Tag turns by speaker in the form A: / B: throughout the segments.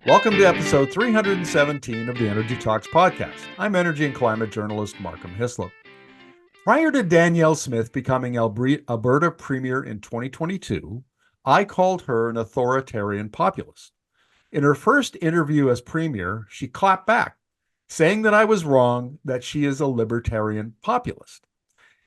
A: Welcome to episode 317 of the Energy Talks podcast. I'm energy and climate journalist Markham Hislop. Prior to Danielle Smith becoming Alberta Premier in 2022, I called her an authoritarian populist. In her first interview as Premier, she clapped back, saying that I was wrong, that she is a libertarian populist.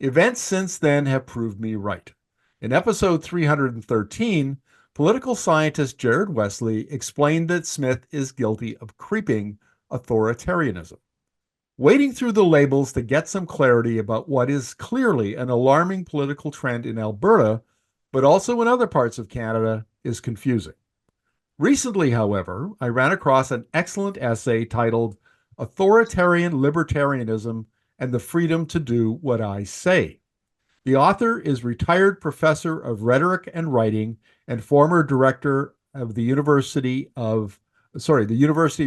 A: Events since then have proved me right. In episode 313, political scientist Jared Wesley explained that Smith is guilty of creeping authoritarianism. Wading through the labels to get some clarity about what is clearly an alarming political trend in Alberta, but also in other parts of Canada, is confusing. Recently, however, I ran across an excellent essay titled Authoritarian Libertarianism and the Freedom to Do What I Say. The author is retired professor of rhetoric and writing and former director of the University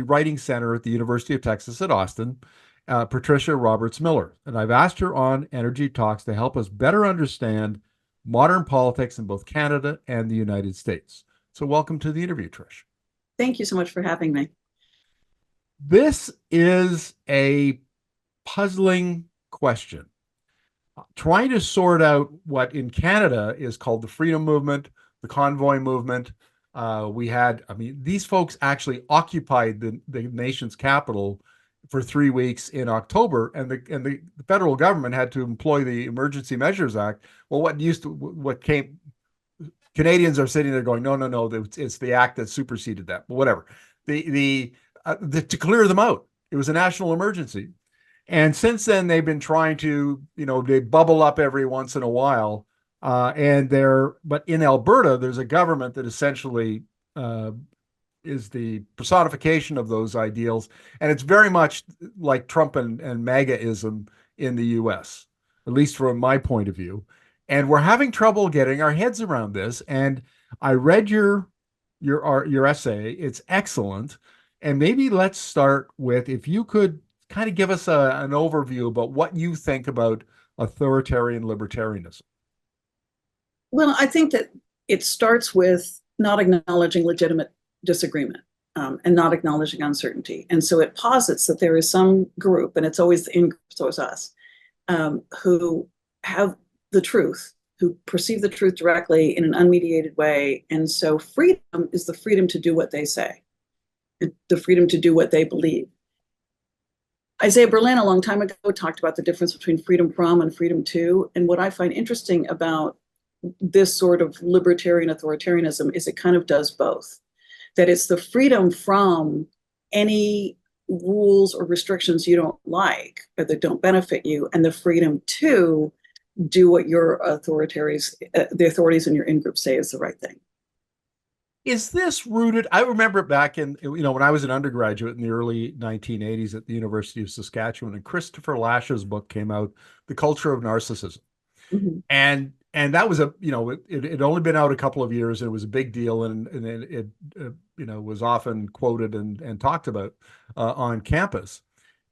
A: Writing Center at the University of Texas at Austin, Patricia Roberts-Miller. And I've asked her on Energy Talks to help us better understand modern politics in both Canada and the United States. So welcome to the interview, Trish.
B: Thank you so much for having me.
A: This is a puzzling question. Trying to sort out what in Canada is called the freedom movement, the convoy movement. These folks actually occupied the nation's capital for 3 weeks in October, and the federal government had to employ the Emergency Measures Act. Well, Canadians are sitting there going, no, it's the act that superseded that. But whatever. To clear them out, it was a national emergency. And since then, they've been trying to, they bubble up every once in a while. But in Alberta, there's a government that essentially is the personification of those ideals. And it's very much like Trump and MAGA-ism in the US, at least from my point of view. And we're having trouble getting our heads around this. And I read your essay. It's excellent. And maybe let's start with, if you could kind of give us an overview about what you think about authoritarian libertarianism.
B: Well, I think that it starts with not acknowledging legitimate disagreement and not acknowledging uncertainty. And so it posits that there is some group, and it's always the in-group, so it's us, who have the truth, who perceive the truth directly in an unmediated way. And so freedom is the freedom to do what they say, the freedom to do what they believe. Isaiah Berlin, a long time ago, talked about the difference between freedom from and freedom to. And what I find interesting about this sort of libertarian authoritarianism is it kind of does both. That it's the freedom from any rules or restrictions you don't like or that don't benefit you, and the freedom to do what your the authorities in your in-group say is the right thing.
A: Is this rooted? I remember back in, when I was an undergraduate in the early 1980s at the University of Saskatchewan, and Christopher Lash's book came out, The Culture of Narcissism. Mm-hmm. And that was it only been out a couple of years, and it was a big deal, and it was often quoted and talked about on campus.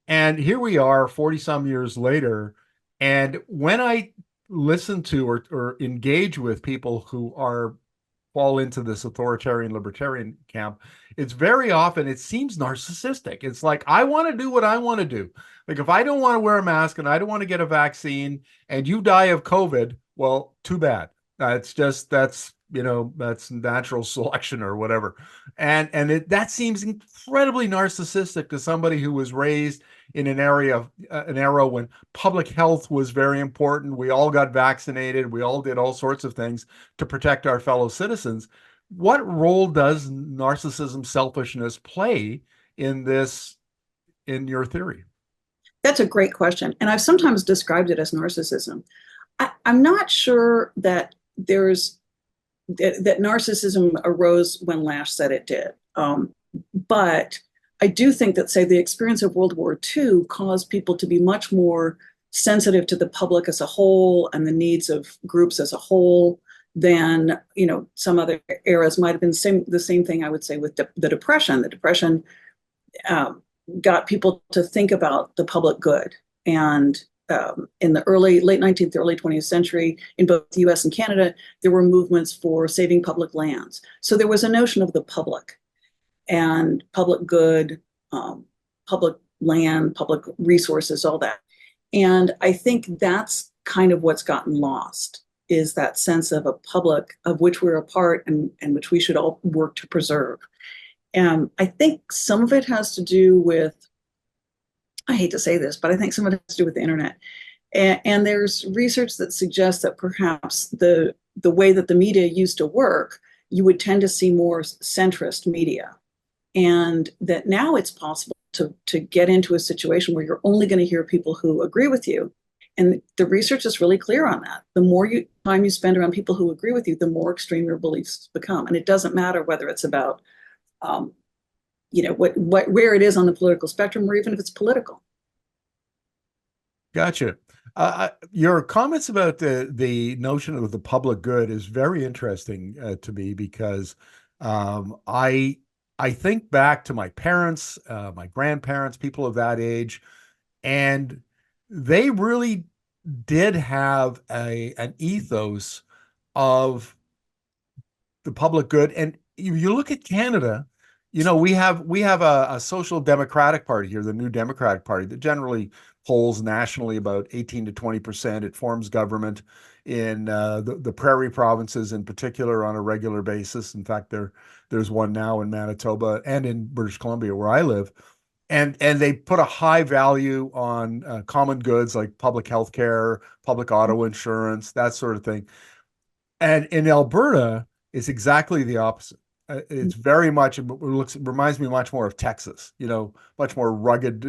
A: And here we are 40 some years later. And when I listen to or engage with people who fall into this authoritarian libertarian camp, it's very often, it seems narcissistic. It's like, I want to do what I want to do. Like, if I don't want to wear a mask and I don't want to get a vaccine and you die of COVID, well, too bad. That's natural selection or whatever. And that seems incredibly narcissistic to somebody who was raised in an era when public health was very important. We all got vaccinated. We all did all sorts of things to protect our fellow citizens. What role does narcissism, selfishness play in this, in your theory?
B: That's a great question. And I've sometimes described it as narcissism. I'm not sure that that narcissism arose when Lash said it did. But I do think that, say, the experience of World War II caused people to be much more sensitive to the public as a whole and the needs of groups as a whole than, some other eras might have been. The same thing I would say with the Depression. The Depression got people to think about the public good. And in the late 19th, early 20th century, in both the US and Canada, there were movements for saving public lands. So there was a notion of the public. and public good, public land, public resources, all that. And I think that's kind of what's gotten lost, is that sense of a public of which we're a part and which we should all work to preserve. And I think some of it has to do with, I hate to say this, but I think some of it has to do with the internet. And there's research that suggests that perhaps the way that the media used to work, you would tend to see more centrist media. And that now it's possible to get into a situation where you're only going to hear people who agree with you. And the research is really clear on that. The more time you spend around people who agree with you, the more extreme your beliefs become. And it doesn't matter whether it's about, where it is on the political spectrum, or even if it's political.
A: Gotcha. Your comments about the notion of the public good is very interesting to me, because I think back to my parents, my grandparents, people of that age, and they really did have an ethos of the public good. And you look at Canada, we have a social democratic party here, the New Democratic Party, that generally polls nationally about 18 to 20%. It forms government in the prairie provinces in particular on a regular basis. In fact, there's one now in Manitoba and in British Columbia, where I live. And they put a high value on common goods like public health care, public auto insurance, that sort of thing. And in Alberta, it's exactly the opposite. It's very much, it reminds me much more of Texas, much more rugged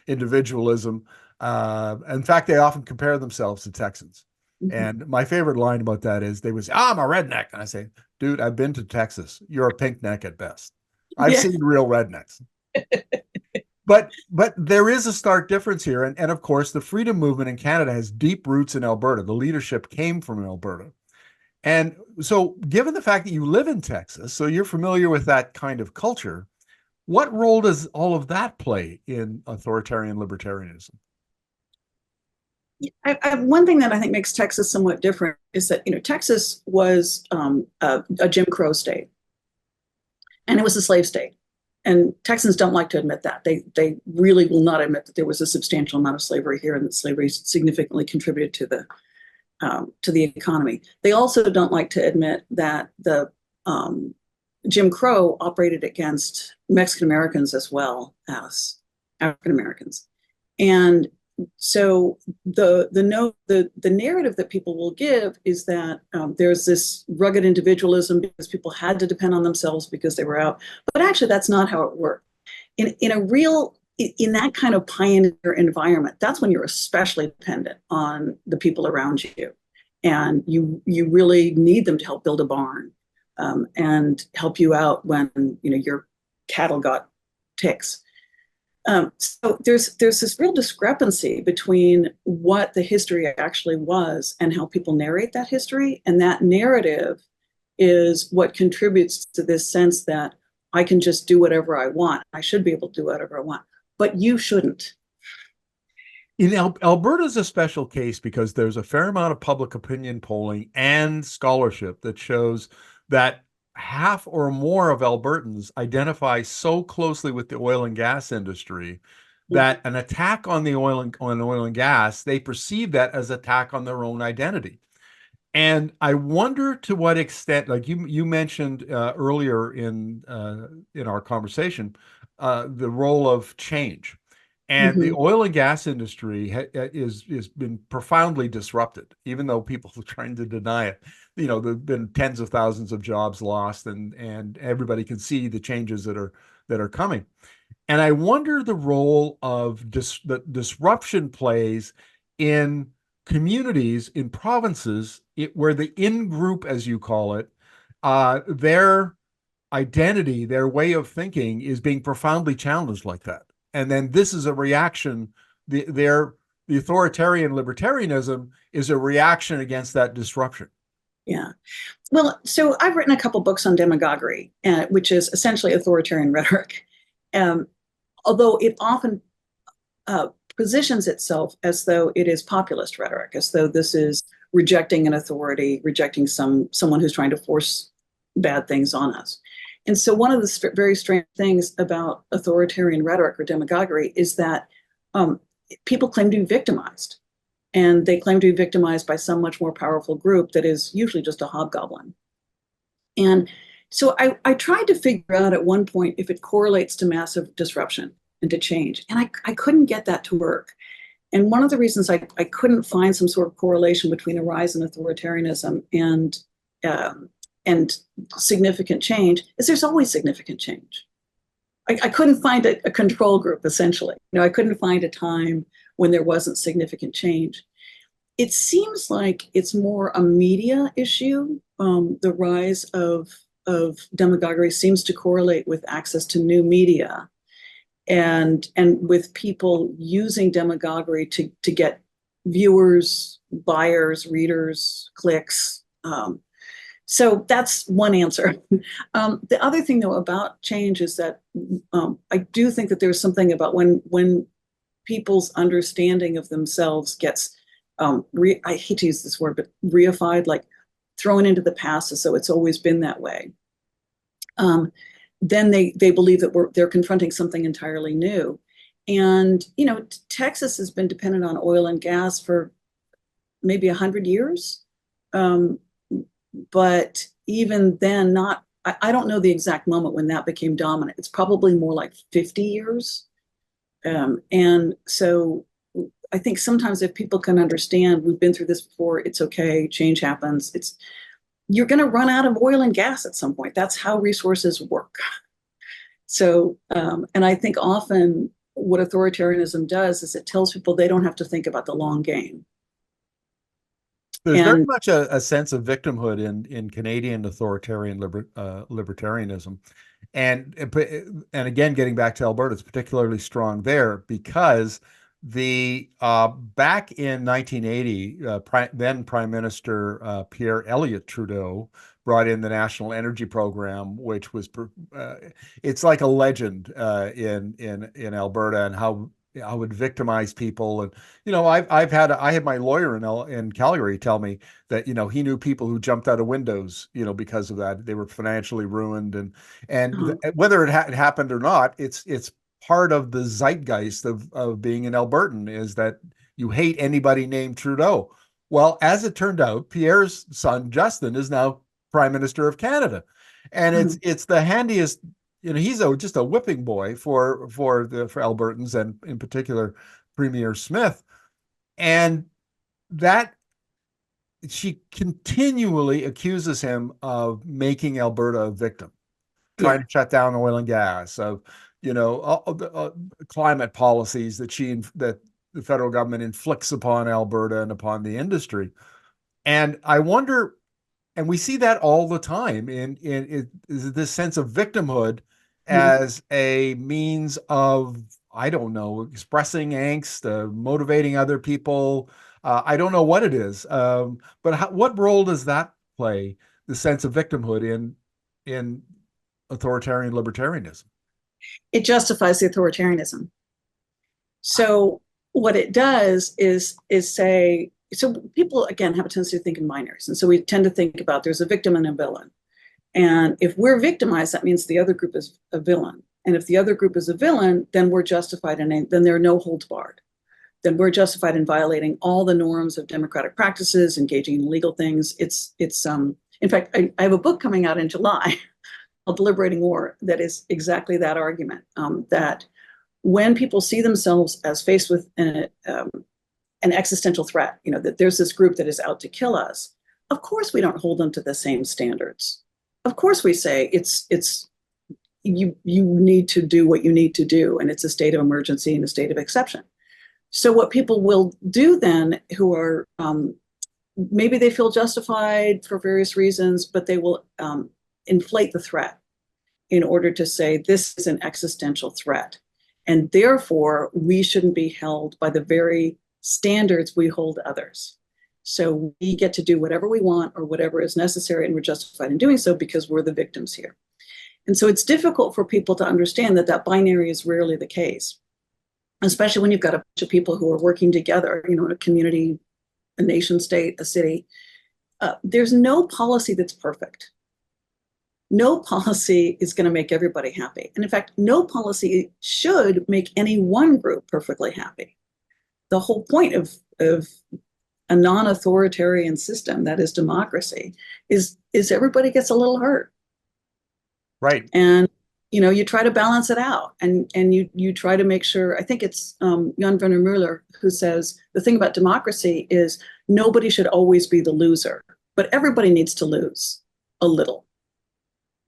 A: individualism. In fact, they often compare themselves to Texans. Mm-hmm. And my favorite line about that is they would say, I'm a redneck. And I say, dude, I've been to Texas. You're a pink neck at best. I've seen real rednecks. But there is a stark difference here. And of course, the freedom movement in Canada has deep roots in Alberta. The leadership came from Alberta. And so given the fact that you live in Texas, so you're familiar with that kind of culture, what role does all of that play in authoritarian libertarianism?
B: One thing that I think makes Texas somewhat different is that, Texas was a Jim Crow state, and it was a slave state. And Texans don't like to admit that. They really will not admit that there was a substantial amount of slavery here and that slavery significantly contributed to the economy. They also don't like to admit that the Jim Crow operated against Mexican Americans as well as African Americans. And so the narrative that people will give is that there's this rugged individualism because people had to depend on themselves because they were out. But actually, that's not how it worked. In that kind of pioneer environment, that's when you're especially dependent on the people around you. And you really need them to help build a barn and help you out when your cattle got ticks. So there's this real discrepancy between what the history actually was and how people narrate that history. And that narrative is what contributes to this sense that I can just do whatever I want. I should be able to do whatever I want, but you shouldn't.
A: Alberta is a special case because there's a fair amount of public opinion polling and scholarship that shows that half or more of Albertans identify so closely with the oil and gas industry that an attack on oil and gas, they perceive that as an attack on their own identity. And I wonder to what extent, like you mentioned earlier in our conversation, the role of change. And the oil and gas industry has been profoundly disrupted, even though people are trying to deny it. There've been tens of thousands of jobs lost, and everybody can see the changes that are coming. And I wonder the role of the disruption plays in communities, in provinces, where the in-group, as you call it, their identity, their way of thinking is being profoundly challenged like that. And then this is a reaction. The authoritarian libertarianism is a reaction against that disruption.
B: Yeah. Well, so I've written a couple books on demagoguery, which is essentially authoritarian rhetoric. Although it often positions itself as though it is populist rhetoric, as though this is rejecting an authority, rejecting someone who's trying to force bad things on us. And so one of the very strange things about authoritarian rhetoric or demagoguery is that people claim to be victimized. And they claim to be victimized by some much more powerful group that is usually just a hobgoblin. And so I tried to figure out at one point if it correlates to massive disruption and to change. And I couldn't get that to work. And one of the reasons I couldn't find some sort of correlation between a rise in authoritarianism and significant change is there's always significant change. I couldn't find a control group, essentially. I couldn't find a time when there wasn't significant change. It seems like it's more a media issue. The rise of demagoguery seems to correlate with access to new media and with people using demagoguery to get viewers, buyers, readers, clicks. So that's one answer. The other thing, though, about change is that I do think that there's something about when people's understanding of themselves gets, I hate to use this word, but reified, like thrown into the past as though it's always been that way. Then they believe that they're confronting something entirely new. And, Texas has been dependent on oil and gas for maybe 100 years. But even then, I don't know the exact moment when that became dominant. It's probably more like 50 years. And so I think sometimes if people can understand, we've been through this before, it's okay, change happens. You're going to run out of oil and gas at some point. That's how resources work. So, and I think often what authoritarianism does is it tells people they don't have to think about the long game.
A: There's very much a sense of victimhood in Canadian authoritarian libertarianism. And again, getting back to Alberta, it's particularly strong there because back in 1980, then Prime Minister Pierre Elliott Trudeau brought in the National Energy Program, which was it's like a legend in Alberta, and how it victimized people. And I had my lawyer in Calgary tell me that he knew people who jumped out of windows because of that. They were financially ruined, and whether it happened or not, it's part of the zeitgeist of being an Albertan is that you hate anybody named Trudeau. Well, as it turned out, Pierre's son Justin is now Prime Minister of Canada, and it's the handiest. He's just a whipping boy for Albertans, and in particular Premier Smith, and that she continually accuses him of making Alberta a victim, trying to shut down oil and gas, of climate policies that the federal government inflicts upon Alberta and upon the industry. And I wonder, and we see that all the time in this sense of victimhood as a means of, I don't know, expressing angst, motivating other people. I don't know what it is, but what role does that play, the sense of victimhood in authoritarian libertarianism?
B: It justifies the authoritarianism. So what it does is say, so people, again, have a tendency to think in binaries. And so we tend to think about there's a victim and a villain. And if we're victimized, that means the other group is a villain. And if the other group is a villain, then we're justified then there are no holds barred. Then we're justified in violating all the norms of democratic practices, engaging in legal things. It's in fact, I have a book coming out in July called Deliberating War that is exactly that argument, that when people see themselves as faced with an existential threat, that there's this group that is out to kill us, of course we don't hold them to the same standards. Of course we say you need to do what you need to do, and it's a state of emergency and a state of exception. So what people will do then, who are maybe they feel justified for various reasons, but they will inflate the threat in order to say this is an existential threat, and therefore we shouldn't be held by the very standards we hold others. So we get to do whatever we want or whatever is necessary, and we're justified in doing so because we're the victims here. And so it's difficult for people to understand that binary is rarely the case, especially when you've got a bunch of people who are working together, in a community, a nation state, a city. There's no policy that's perfect. no policy is going to make everybody happy. And in fact, no policy should make any one group perfectly happy. The whole point of a non-authoritarian system, that is democracy, is everybody gets a little hurt.
A: Right.
B: And you try to balance it out, and you try to make sure. I think it's Jan van der Muller who says the thing about democracy is nobody should always be the loser, but everybody needs to lose a little.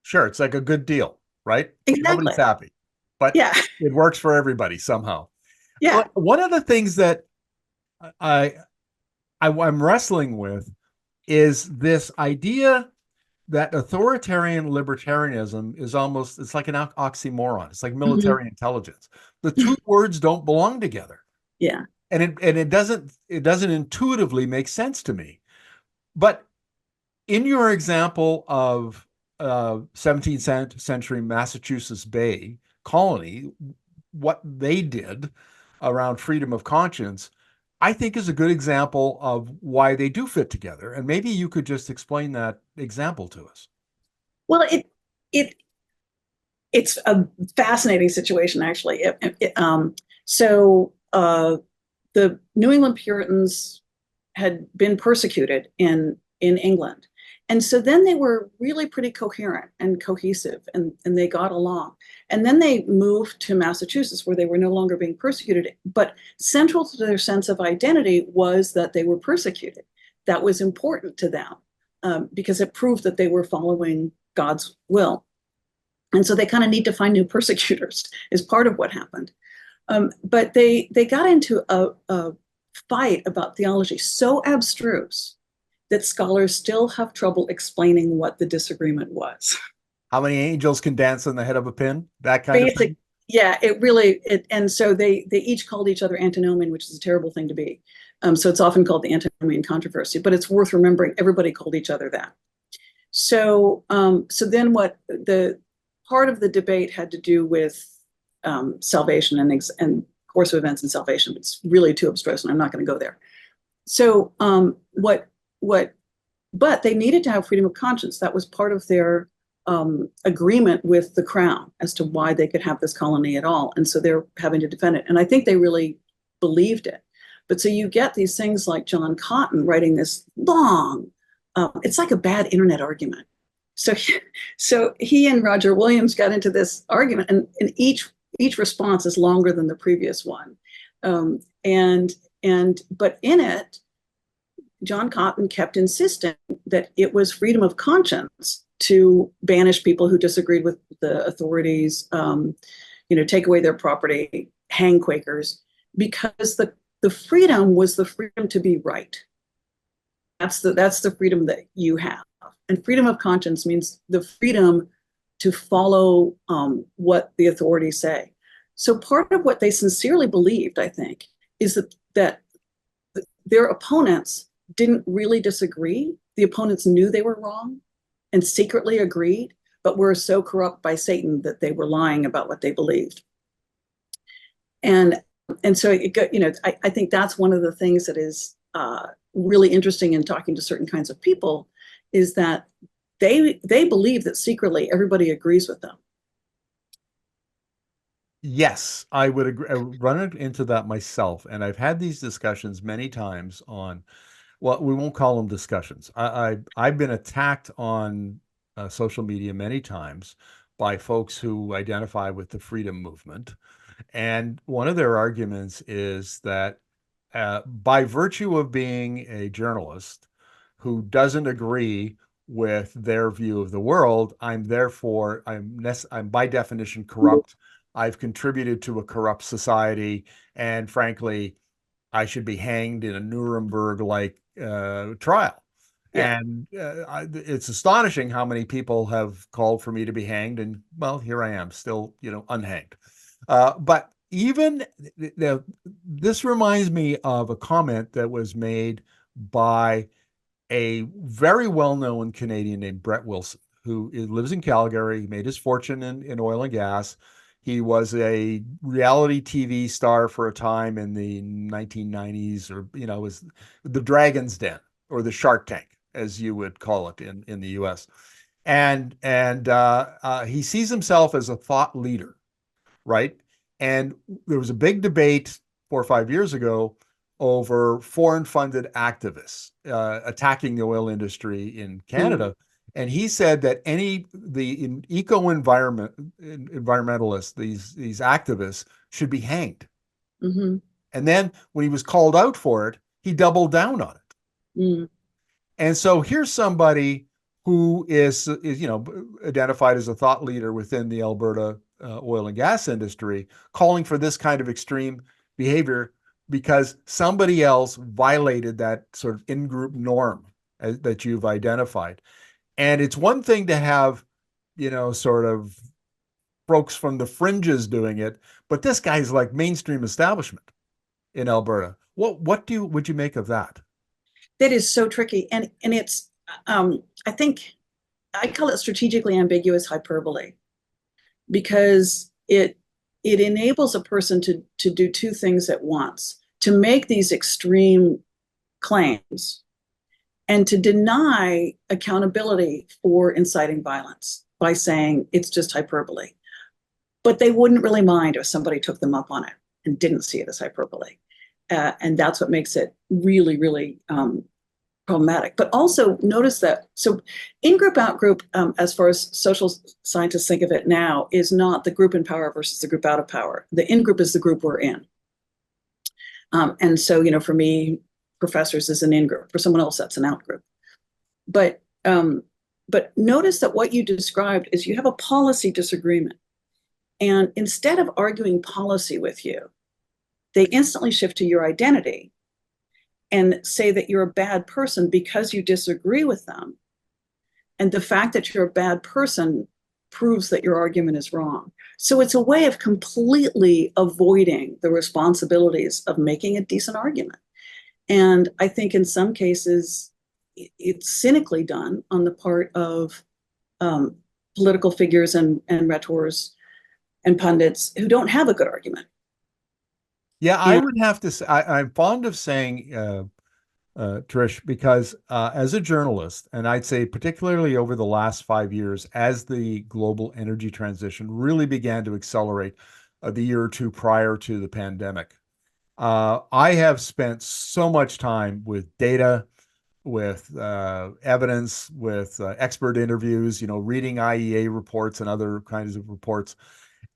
A: Sure. It's like a good deal, right?
B: Exactly.
A: Nobody's happy, but
B: Yeah.
A: it works for everybody somehow.
B: Yeah.
A: One of the things that I'm wrestling with is this idea that authoritarian libertarianism is almost, it's like an oxymoron. It's like military intelligence. The two words don't belong together.
B: Yeah.
A: And it doesn't intuitively make sense to me. But in your example of 17th century Massachusetts Bay colony, what they did around freedom of conscience, I think is a good example of why they do fit together. And maybe you could just explain that example to us.
B: Well, it's a fascinating situation, actually. The New England Puritans had been persecuted in England. And so then they were really pretty coherent and cohesive, and they got along. And then they moved to Massachusetts, where they were no longer being persecuted. But central to their sense of identity was that they were persecuted. That was important to them because it proved that they were following God's will. And so they kind of need to find new persecutors is part of what happened. But they got into a fight about theology so abstruse that scholars still have trouble explaining what the disagreement was.
A: How many angels can dance on the head of a pin? That kind of thing?
B: Yeah, and so they each called each other antinomian, which is a terrible thing to be. So it's often called the antinomian controversy, but it's worth remembering everybody called each other that. So then what the part of the debate had to do with salvation and course of events and salvation. It's really too abstruse, and I'm not going to go there. So but they needed to have freedom of conscience. That was part of their agreement with the crown as to why they could have this colony at all. And so they're having to defend it. And I think they really believed it. But so you get these things like John Cotton writing this long, it's like a bad internet argument. So he and Roger Williams got into this argument, and each response is longer than the previous one. But in it, John Cotton kept insisting that it was freedom of conscience to banish people who disagreed with the authorities, take away their property, hang Quakers, because the freedom was the freedom to be right. That's the freedom that you have. And freedom of conscience means the freedom to follow what the authorities say. So part of what they sincerely believed, I think, is that their opponents didn't really disagree. The opponents knew they were wrong and secretly agreed, but were so corrupt by Satan that they were lying about what they believed. And so I think that's one of the things that is really interesting in talking to certain kinds of people, is that they believe that secretly everybody agrees with them.
A: Yes, I would agree. I run into that myself, and I've had these discussions many times on, well, we won't call them discussions. I've been attacked on social media many times by folks who identify with the freedom movement, and one of their arguments is that by virtue of being a journalist who doesn't agree with their view of the world, I'm by definition corrupt. I've contributed to a corrupt society, and frankly, I should be hanged in a Nuremberg-like trial.
B: Yeah.
A: And it's astonishing how many people have called for me to be hanged, and well, here I am, still, unhanged. But even this reminds me of a comment that was made by a very well-known Canadian named Brett Wilson, who lives in Calgary. He made his fortune in oil and gas. He was a reality TV star for a time in the 1990s, or, was the Dragon's Den or the Shark Tank, as you would call it in the US. and he sees himself as a thought leader, right? And there was a big debate 4 or 5 years ago over foreign-funded activists attacking the oil industry in Canada. And he said that the environmentalists, these activists, should be hanged.
B: Mm-hmm.
A: And then when he was called out for it, he doubled down on it.
B: Mm.
A: And so here's somebody who is identified as a thought leader within the Alberta oil and gas industry, calling for this kind of extreme behavior because somebody else violated that sort of in-group norm that you've identified. And it's one thing to have, sort of folks from the fringes doing it, but this guy's like mainstream establishment in Alberta. Would you make of that?
B: That is so tricky, and it's I think I call it strategically ambiguous hyperbole, because it enables a person to do two things at once: to make these extreme claims and to deny accountability for inciting violence by saying it's just hyperbole. But they wouldn't really mind if somebody took them up on it and didn't see it as hyperbole. And that's what makes it really, really problematic. But also notice that, so in-group, out-group, as far as social scientists think of it now, is not the group in power versus the group out of power. The in-group is the group we're in. And so, for me, professors is an in-group. For someone else, that's an out-group. But notice that what you described is you have a policy disagreement. And instead of arguing policy with you, they instantly shift to your identity and say that you're a bad person because you disagree with them. And the fact that you're a bad person proves that your argument is wrong. So it's a way of completely avoiding the responsibilities of making a decent argument. And I think in some cases, it's cynically done on the part of political figures and rhetors and pundits who don't have a good argument.
A: Yeah, I would have to say, I'm fond of saying, Trish, because as a journalist, and I'd say particularly over the last 5 years, as the global energy transition really began to accelerate the year or two prior to the pandemic, I have spent so much time with data, with evidence, with expert interviews, reading IEA reports and other kinds of reports.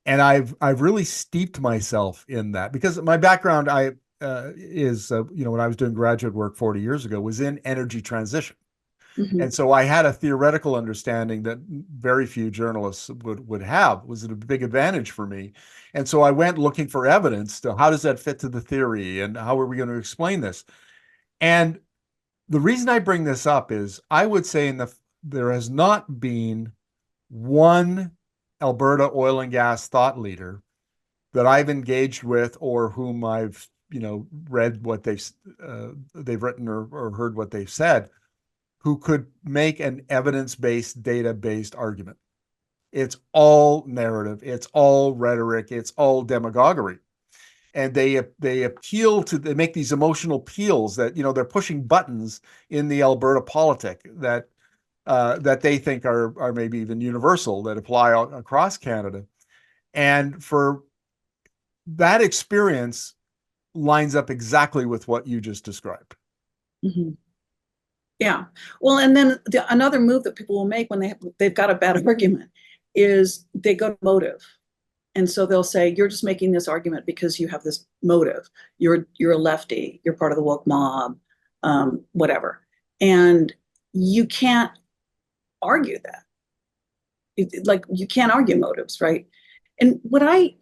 A: And I've really steeped myself in that because my background is when I was doing graduate work 40 years ago was in energy transition.
B: Mm-hmm.
A: And so I had a theoretical understanding that very few journalists would have. It was a big advantage for me. And so I went looking for evidence to how does that fit to the theory and how are we going to explain this? And the reason I bring this up is I would say there has not been one Alberta oil and gas thought leader that I've engaged with or whom I've read what they've written or heard what they've said who could make an evidence-based, data-based argument. It's all narrative, it's all rhetoric, it's all demagoguery. And they make these emotional appeals that they're pushing buttons in the Alberta politic that they think are maybe even universal, that apply across Canada. And for that experience lines up exactly with what you just described.
B: Mm-hmm. Yeah. Well, and then another move that people will make when they've got a bad argument is they go to motive. And so they'll say, you're just making this argument because you have this motive. You're a lefty, you're part of the woke mob, whatever. And you can't argue that. You can't argue motives, right? And what I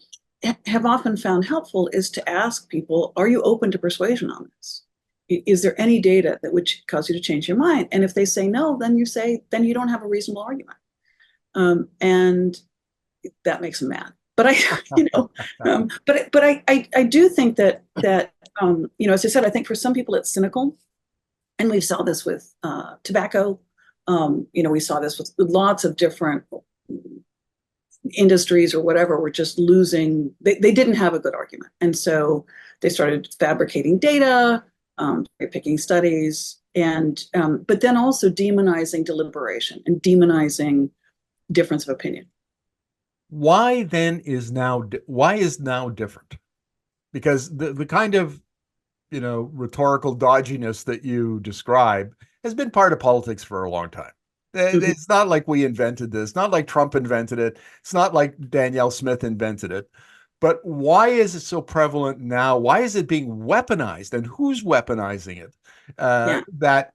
B: have often found helpful is to ask people, are you open to persuasion on this? Is there any data that would cause you to change your mind? And if they say no, then you say, then you don't have a reasonable argument. And that makes them mad. But I do think that as I said, I think for some people it's cynical, and we saw this with tobacco. We saw this with lots of different industries or whatever were just losing. They didn't have a good argument, and so they started fabricating data. picking studies, and but then also demonizing deliberation and demonizing difference of opinion.
A: Why is now different? Because the kind of, rhetorical dodginess that you describe has been part of politics for a long time. It's not like we invented this, not like Trump invented it. It's not like Danielle Smith invented it. But why is it so prevalent now? Why is it being weaponized, and who's weaponizing it? That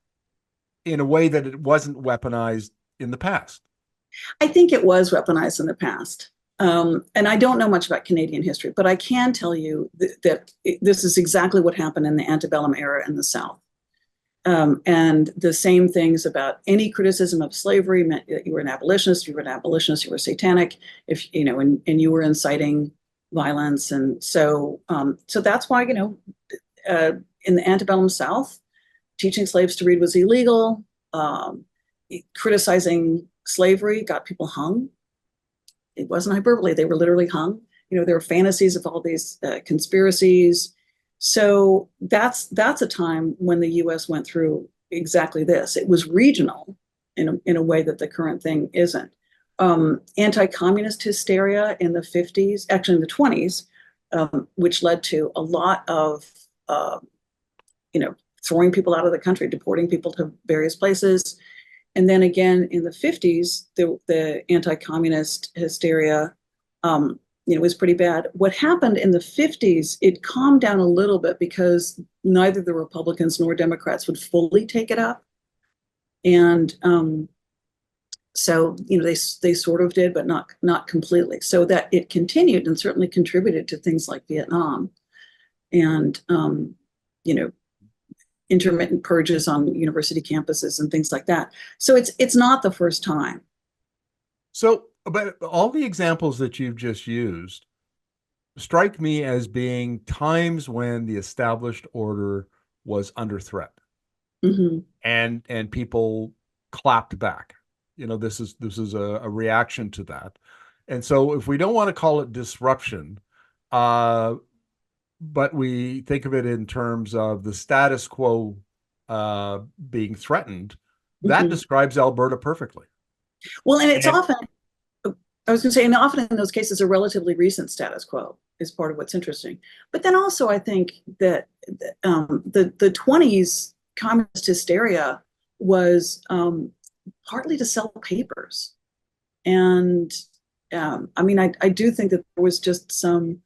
A: in a way that it wasn't weaponized in the past.
B: I think it was weaponized in the past. And I don't know much about Canadian history, but I can tell you that this is exactly what happened in the antebellum era in the South. And the same things about any criticism of slavery meant that you were an abolitionist, you were satanic, if and you were inciting violence. And so that's why, in the antebellum South, teaching slaves to read was illegal. Criticizing slavery got people hung. It wasn't hyperbole. They were literally hung. There were fantasies of all these conspiracies. So that's a time when the U.S. went through exactly this. It was regional in a way that the current thing isn't. Anti-communist hysteria in the 50s, actually in the 20s, which led to a lot of, throwing people out of the country, deporting people to various places. And then again in the 50s, the anti-communist hysteria, was pretty bad. What happened in the 50s, it calmed down a little bit because neither the Republicans nor Democrats would fully take it up. And so, they sort of did, but not completely. So that it continued and certainly contributed to things like Vietnam and, intermittent purges on university campuses and things like that. So it's not the first time.
A: So, but all the examples that you've just used strike me as being times when the established order was under threat, and people clapped back. This is a reaction to that. And so, if we don't want to call it disruption, but we think of it in terms of the status quo being threatened, that describes Alberta perfectly.
B: Well, and it's often, I was going to say, and often in those cases, a relatively recent status quo is part of what's interesting. But then also, I think that the 20s communist hysteria was partly to sell papers. And I do think that there was just some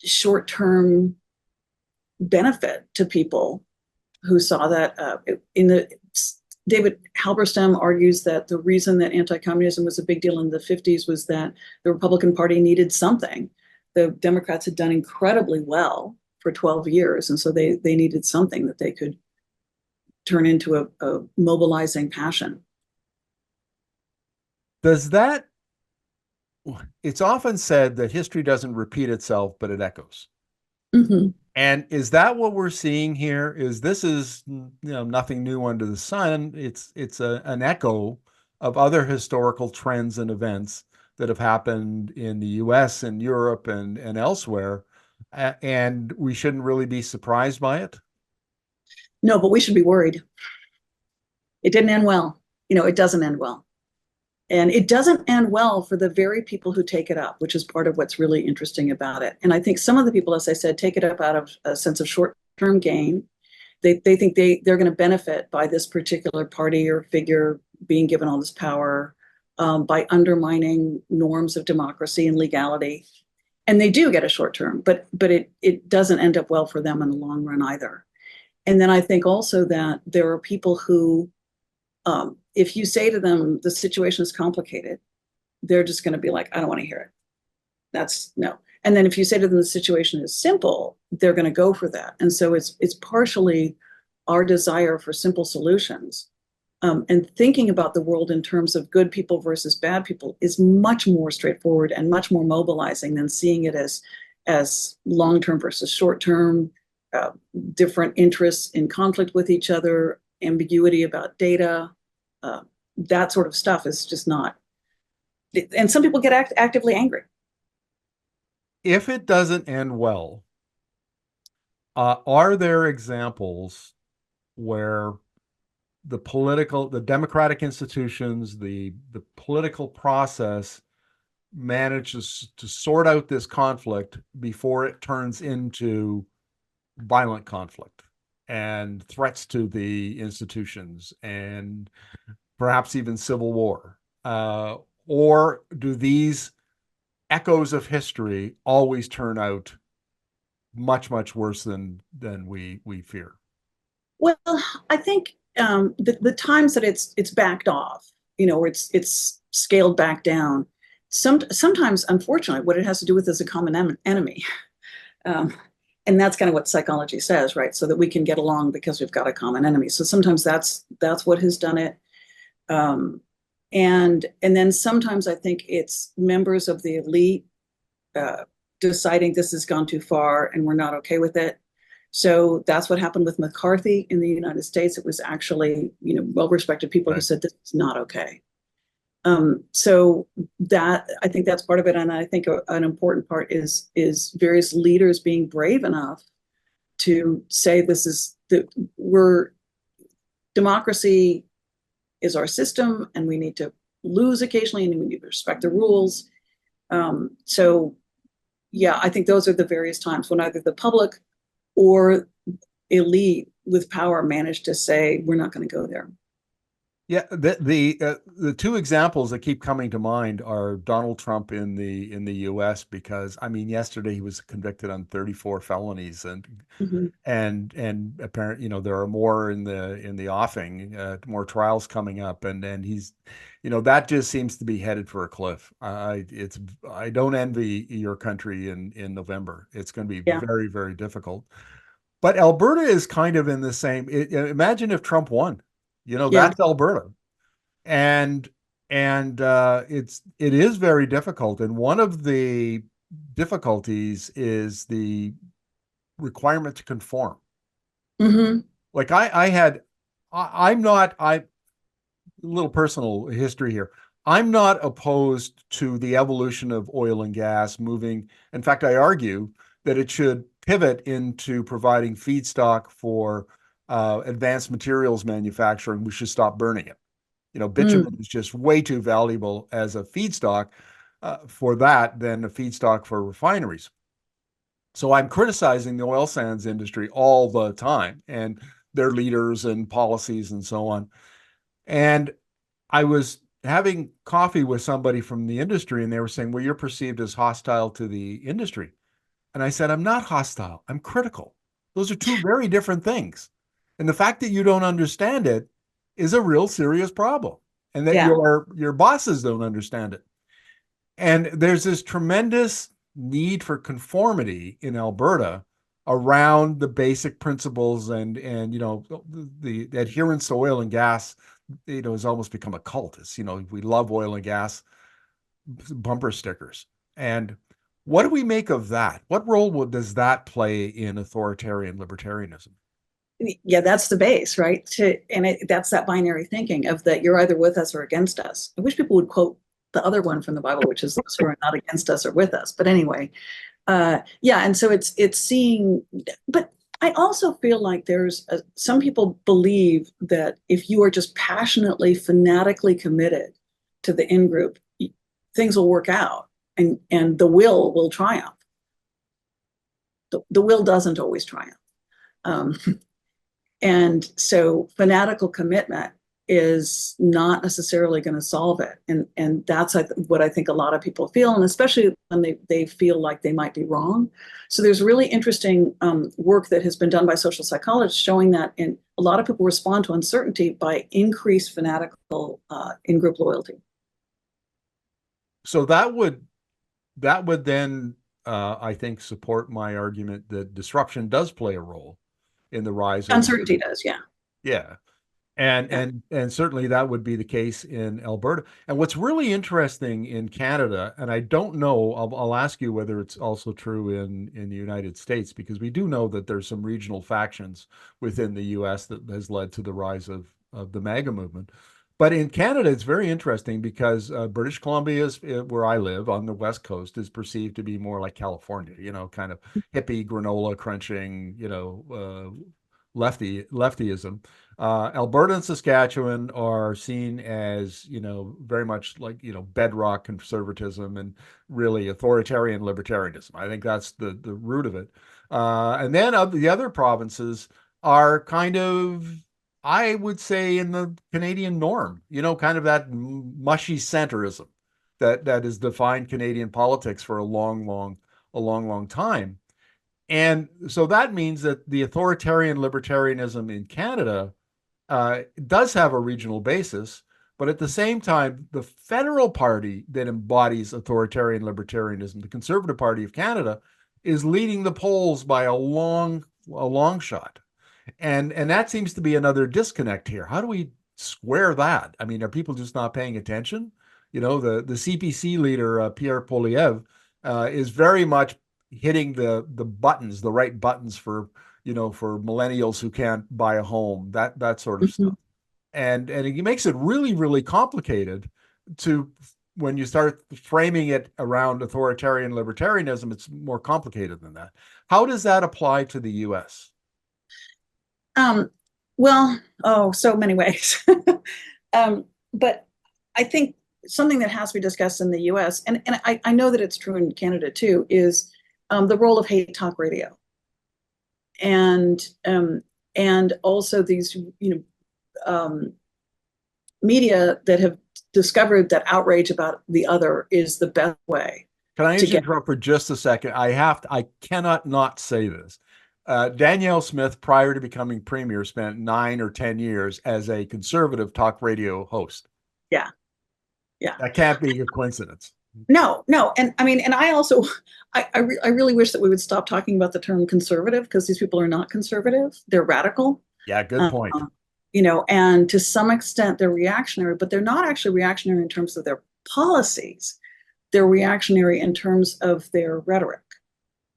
B: short-term benefit to people who saw that David Halberstam argues that the reason that anti-communism was a big deal in the 50s was that the Republican Party needed something. The Democrats had done incredibly well for 12 years, and so they needed something that they could turn into a mobilizing passion.
A: It's often said that history doesn't repeat itself, but it echoes. And is that what we're seeing here? This is nothing new under the sun. It's an echo of other historical trends and events that have happened in the US and Europe and elsewhere. And we shouldn't really be surprised by it.
B: No, but we should be worried. It didn't end well. It doesn't end well. And it doesn't end well for the very people who take it up, which is part of what's really interesting about it. And I think some of the people, as I said, take it up out of a sense of short-term gain. They think they're going to benefit by this particular party or figure being given all this power, by undermining norms of democracy and legality. And they do get a short term, but it doesn't end up well for them in the long run either. And then I think also that there are people who, if you say to them, the situation is complicated, they're just going to be like, I don't want to hear it. That's no. And then if you say to them, the situation is simple, they're going to go for that. And so it's partially our desire for simple solutions. And thinking about the world in terms of good people versus bad people is much more straightforward and much more mobilizing than seeing it as long-term versus short-term, different interests in conflict with each other, ambiguity about data. That sort of stuff is just not. And some people get actively angry.
A: If it doesn't end well, Are there examples where the democratic institutions, the political process manages to sort out this conflict before it turns into violent conflict and threats to the institutions and perhaps even civil war? Or do these echoes of history always turn out much, much worse than we fear?
B: Well, I think the times that it's backed off, or it's scaled back down, sometimes, unfortunately, what it has to do with is a common enemy. Um, and that's kind of what psychology says, right? So that we can get along because we've got a common enemy. So sometimes that's what has done it. And then sometimes I think it's members of the elite uh, deciding this has gone too far and we're not okay with it. So that's what happened with McCarthy in the United States. It was actually, well-respected people who said this is not okay. So that, I think that's part of it, and I think an important part is various leaders being brave enough to say democracy is our system, and we need to lose occasionally, and we need to respect the rules. So yeah, I think those are the various times when either the public or elite with power manage to say we're not going to go there.
A: Yeah, the two examples that keep coming to mind are Donald Trump in the U.S. because I mean yesterday he was convicted on 34 felonies
B: Mm-hmm.
A: and apparently there are more in the offing, more trials coming up, and he's that just seems to be headed for a cliff. I don't envy your country in November. It's going to be
B: Yeah,
A: very, very difficult. But Alberta is kind of in the same. Imagine if Trump won.
B: yeah.
A: That's Alberta, and it is very difficult. And one of the difficulties is the requirement to conform.
B: Mm-hmm.
A: Like I'm not. I little personal history here. I'm not opposed to the evolution of oil and gas moving. In fact, I argue that it should pivot into providing feedstock for advanced materials manufacturing. We should stop burning it. Bitumen
B: Mm.
A: is just way too valuable as a feedstock for that than a feedstock for refineries. So I'm criticizing the oil sands industry all the time and their leaders and policies and so on. And I was having coffee with somebody from the industry, and they were saying, well, you're perceived as hostile to the industry. And I said, I'm not hostile, I'm critical. Those are two very different things. And the fact that you don't understand it is a real serious problem, and that
B: Yeah.
A: your bosses don't understand it. And there's this tremendous need for conformity in Alberta around the basic principles and the adherence to oil and gas has almost become a cult. It's we love oil and gas bumper stickers. And what do we make of that? What role does that play in authoritarian libertarianism?
B: Yeah, that's the base, right? That's that binary thinking of that you're either with us or against us. I wish people would quote the other one from the Bible, which is those who are not against us or with us. But anyway, yeah, and so it's seeing, but I also feel like some people believe that if you are just passionately, fanatically committed to the in group, things will work out, and the will triumph. The will doesn't always triumph. Um, And so fanatical commitment is not necessarily going to solve it. And that's what I think a lot of people feel, and especially when they feel like they might be wrong. So there's really interesting work that has been done by social psychologists showing that a lot of people respond to uncertainty by increased fanatical in-group loyalty.
A: So that would then I think support my argument that disruption does play a role in the rise of
B: Uncertainty does, yeah.
A: yeah. And
B: Yeah.
A: and certainly that would be the case in Alberta. And what's really interesting in Canada, and I don't know, I'll ask you whether it's also true in the United States, because we do know that there's some regional factions within the U.S. that has led to the rise of the MAGA movement. But in Canada, it's very interesting because British Columbia is where I live on the West Coast is perceived to be more like California, kind of hippie granola crunching, leftyism. Alberta and Saskatchewan are seen as, very much like, bedrock conservatism and really authoritarian libertarianism. I think that's the root of it. And then the other provinces are kind of, I would say, in the Canadian norm, kind of that mushy centrism that has defined Canadian politics for a long time. And so that means that the authoritarian libertarianism in Canada does have a regional basis, but at the same time, the federal party that embodies authoritarian libertarianism, the Conservative Party of Canada, is leading the polls by a long shot. And that seems to be another disconnect here. How do we square that? I mean, are people just not paying attention? The CPC leader, Pierre Poilievre, is very much hitting the right buttons for millennials who can't buy a home, that sort of stuff. And it makes it really, really complicated when you start framing it around authoritarian libertarianism. It's more complicated than that. How does that apply to the US?
B: So many ways. But I think something that has to be discussed in the US, and I know that it's true in Canada too, is the role of hate talk radio. And also these, media that have discovered that outrage about the other is the best way.
A: Can I interrupt for just a second? I cannot not say this. Danielle Smith, prior to becoming premier, spent 9 or 10 years as a conservative talk radio host.
B: Yeah.
A: That can't be a coincidence.
B: No. And I mean, and I also, I really wish that we would stop talking about the term conservative, because these people are not conservative. They're radical.
A: Yeah, good point.
B: And to some extent they're reactionary, but they're not actually reactionary in terms of their policies. They're reactionary in terms of their rhetoric,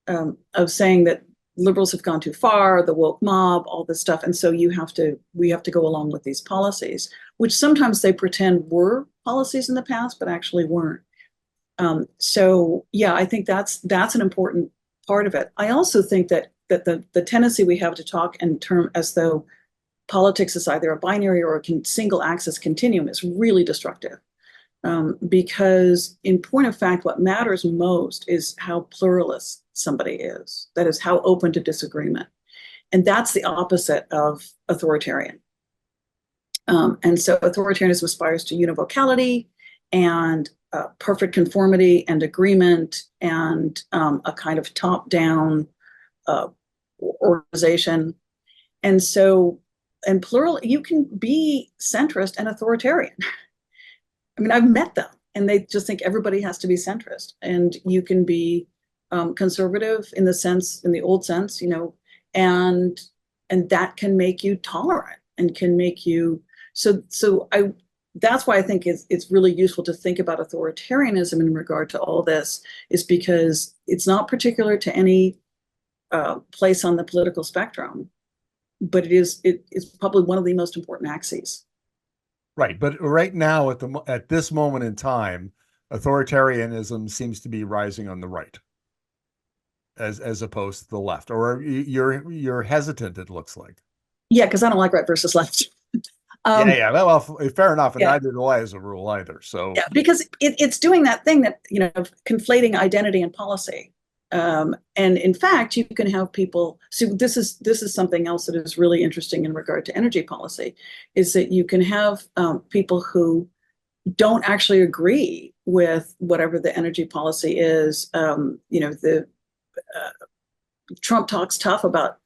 B: of saying that liberals have gone too far, the woke mob, all this stuff. And so we have to go along with these policies, which sometimes they pretend were policies in the past, but actually weren't. So yeah, I think that's an important part of it. I also think that the tendency we have to talk in term as though politics is either a binary or a single axis continuum is really destructive. Because in point of fact, what matters most is how pluralist somebody is. That is, how open to disagreement. And that's the opposite of authoritarian. And so authoritarianism aspires to univocality and perfect conformity and agreement and a kind of top-down organization. And so, and plural, you can be centrist and authoritarian. I mean, I've met them, and they just think everybody has to be centrist, and you can be conservative in the old sense, and that can make you tolerant and can make you that's why I think it's really useful to think about authoritarianism in regard to all this, is because it's not particular to any place on the political spectrum, but it's probably one of the most important axes.
A: Right, but right now at this moment in time, authoritarianism seems to be rising on the right, as opposed to the left. Or you're hesitant, it looks like.
B: Yeah, because I don't like right versus left.
A: Yeah. Well, fair enough, and
B: yeah.
A: neither do I as a rule either. So
B: yeah, because it's doing that thing that conflating identity and policy. And in fact, you can have people. See, this is something else that is really interesting in regard to energy policy, is that you can have people who don't actually agree with whatever the energy policy is. Trump talks tough about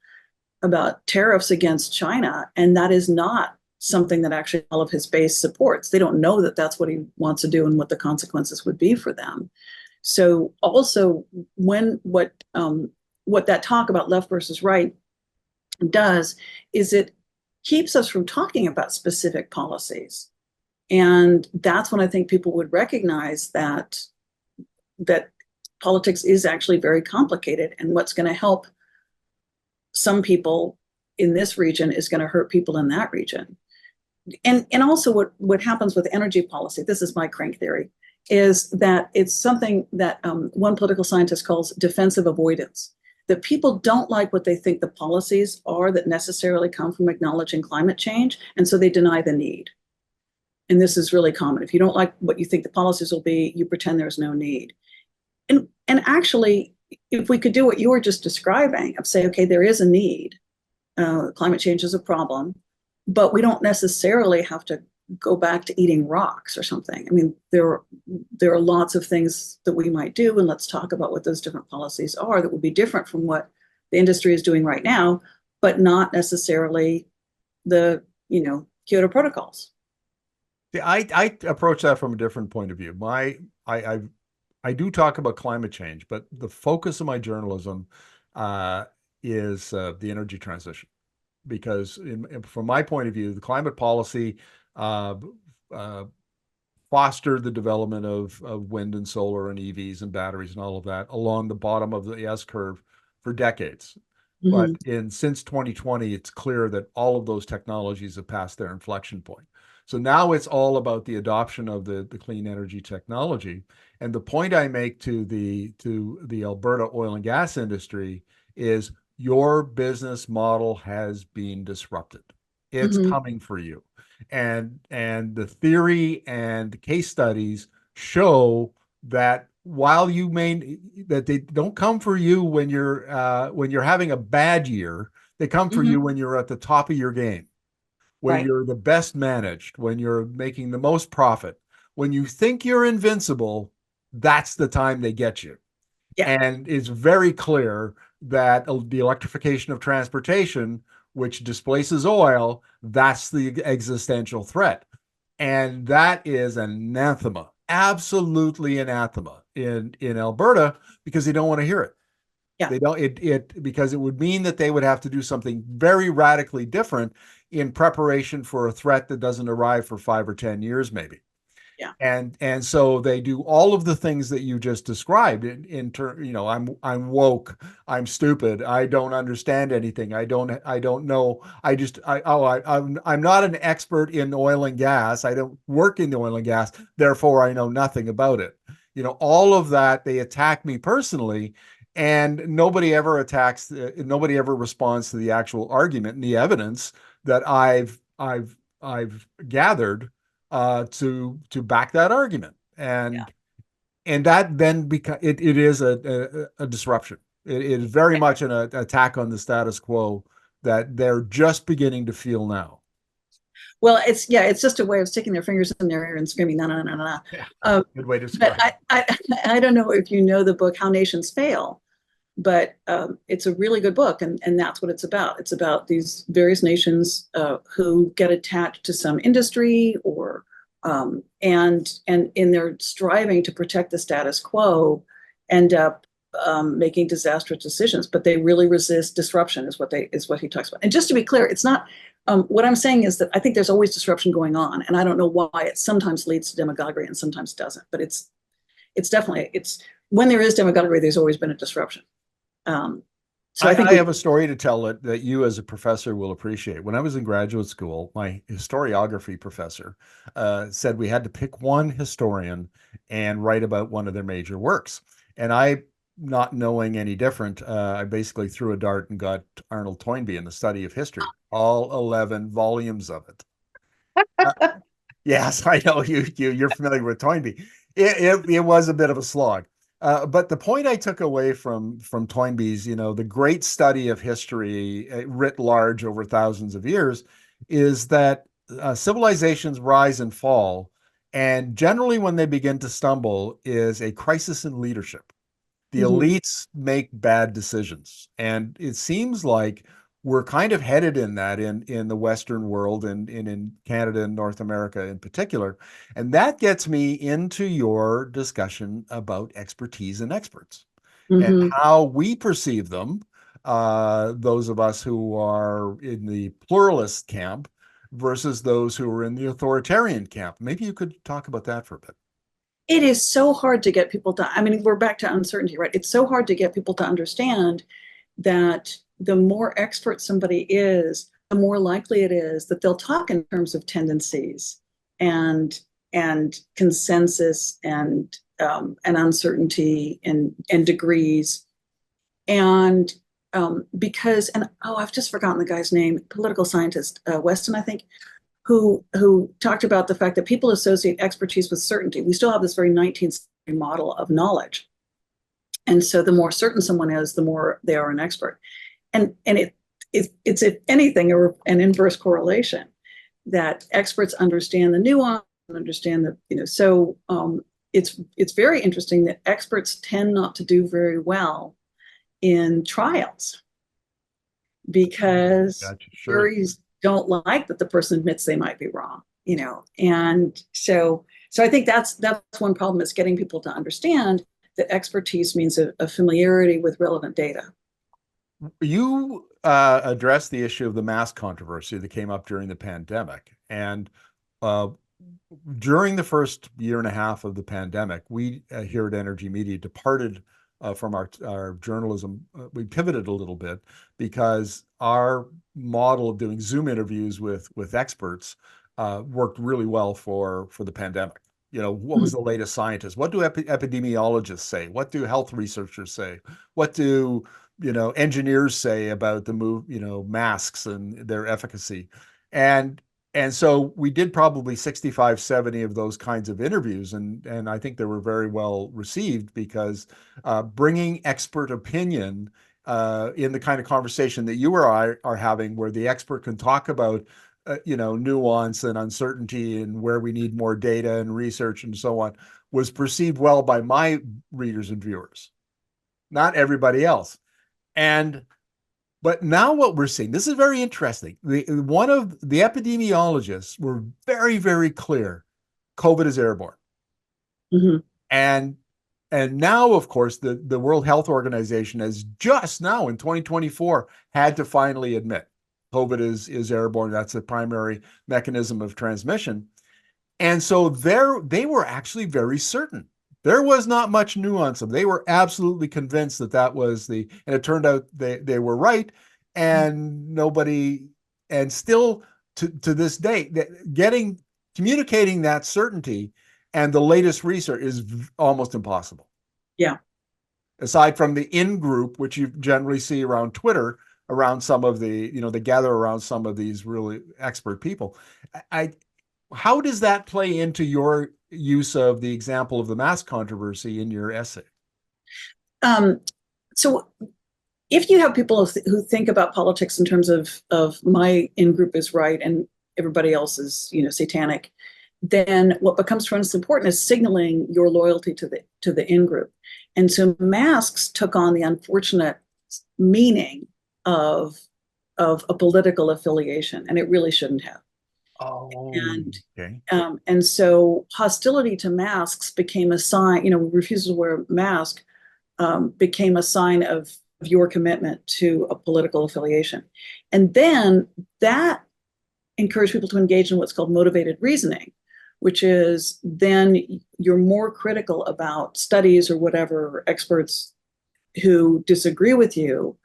B: tariffs against China, and that is not something that actually all of his base supports. They don't know that that's what he wants to do and what the consequences would be for them. So also, what that talk about left versus right does is it keeps us from talking about specific policies. And that's when I think people would recognize that politics is actually very complicated, and what's going to help some people in this region is going to hurt people in that region. and also what happens with energy policy, this is my crank theory, is that it's something that one political scientist calls defensive avoidance. That people don't like what they think the policies are that necessarily come from acknowledging climate change, and so they deny the need. And this is really common. If you don't like what you think the policies will be, you pretend there's no need. And actually, if we could do what you were just describing, of say, okay, there is a need, climate change is a problem, but we don't necessarily have to go back to eating rocks or something. I mean, there are lots of things that we might do, and let's talk about what those different policies are that will be different from what the industry is doing right now, but not necessarily the, Kyoto protocols.
A: I approach that from a different point of view. I do talk about climate change, but the focus of my journalism is the energy transition, because from my point of view, the climate policy fostered the development of wind and solar and EVs and batteries and all of that along the bottom of the S curve for decades. But since 2020, it's clear that all of those technologies have passed their inflection point. So now it's all about the adoption of the clean energy technology. And the point I make to the Alberta oil and gas industry is your business model has been disrupted. It's coming for you. And the theory and case studies show that while that they don't come for you when you're having a bad year, they come for you when you're at the top of your game, when you're the best managed, when you're making the most profit, when you think you're invincible, that's the time they get you. Yeah. And it's very clear that the electrification of transportation, which displaces oil, that's the existential threat. And that is anathema, absolutely anathema in Alberta, because they don't want to hear it. Yeah. They don't, because it would mean that they would have to do something very radically different in preparation for a threat that doesn't arrive for 5 or 10 years, maybe. Yeah. And so they do all of the things that you just described I'm woke, I'm stupid, I don't understand anything, I don't know, I'm not an expert in oil and gas, I don't work in the oil and gas, therefore I know nothing about it. All of that, they attack me personally, and nobody ever responds to the actual argument and the evidence that I've gathered to back that argument. And that then it is a disruption. It is very much an attack on the status quo that they're just beginning to feel now.
B: Well, it's just a way of sticking their fingers in their ear and screaming, no, no, no, no, no.
A: Yeah, good way to describe it.
B: I don't know if you know the book, How Nations Fail, but it's a really good book, and that's what it's about. It's about these various nations who get attached to some industry or and in their striving to protect the status quo, end up making disastrous decisions. But they really resist disruption, is what he talks about. And just to be clear, it's not. What I'm saying is that I think there's always disruption going on, and I don't know why it sometimes leads to demagoguery and sometimes doesn't. But it's definitely when there is demagoguery, there's always been a disruption.
A: So I have a story to tell that you as a professor will appreciate. When I was in graduate school, my historiography professor said we had to pick one historian and write about one of their major works. And I, not knowing any different, I basically threw a dart and got Arnold Toynbee in the Study of History, all 11 volumes of it. Yes, I know you're familiar with Toynbee. It was a bit of a slog. But the point I took away from Toynbee's, the great study of history writ large over thousands of years, is that civilizations rise and fall, and generally when they begin to stumble is a crisis in leadership. The elites make bad decisions, and it seems like we're kind of headed in that in the Western world and in Canada and North America in particular. And that gets me into your discussion about expertise and experts and how we perceive them, those of us who are in the pluralist camp versus those who are in the authoritarian camp. Maybe you could talk about that for a bit.
B: It is so hard to get people to, we're back to uncertainty, right? It's so hard to get people to understand that the more expert somebody is, the more likely it is that they'll talk in terms of tendencies and consensus and uncertainty and degrees. And because, and I've just forgotten the guy's name, political scientist, Weston, I think, who talked about the fact that people associate expertise with certainty. We still have this very 19th century model of knowledge. And so the more certain someone is, the more they are an expert. And it's, if anything, an inverse correlation, that experts understand the nuance and understand the, so it's very interesting that experts tend not to do very well in trials because juries don't like that the person admits they might be wrong, and so I think that's one problem, is getting people to understand that expertise means a familiarity with relevant data.
A: You addressed the issue of the mask controversy that came up during the pandemic, and during the first year and a half of the pandemic, we here at Energy Media departed from our journalism. We pivoted a little bit because our model of doing Zoom interviews with experts worked really well for the pandemic. What was the latest scientist? What do epidemiologists say? What do health researchers say? What do engineers say about the masks and their efficacy? And so we did probably 65, 70 of those kinds of interviews. And I think they were very well received, because bringing expert opinion in the kind of conversation that you or I are having, where the expert can talk about, nuance and uncertainty and where we need more data and research and so on, was perceived well by my readers and viewers, not everybody else. But now what we're seeing, this is very interesting. One of the epidemiologists were very, very clear: COVID is airborne.
B: Mm-hmm.
A: And now, of course, the World Health Organization has just now in 2024 had to finally admit COVID is airborne. That's the primary mechanism of transmission. And so they were actually very certain. There was not much nuance of them. They were absolutely convinced that was and it turned out they were right. And still to this day, communicating that certainty and the latest research is almost impossible.
B: Yeah.
A: Aside from the in-group, which you generally see around Twitter, around some of they gather around some of these really expert people. How does that play into your use of the example of the mask controversy in your essay?
B: So if you have people who think about politics in terms of my in-group is right and everybody else is, satanic, then what becomes tremendously important is signaling your loyalty to the in-group. And so masks took on the unfortunate meaning of a political affiliation, and it really shouldn't have.
A: Oh, okay.
B: And so hostility to masks became a sign, refusal to wear a mask became a sign of your commitment to a political affiliation. And then that encouraged people to engage in what's called motivated reasoning, which is then you're more critical about studies or whatever, experts who disagree with you,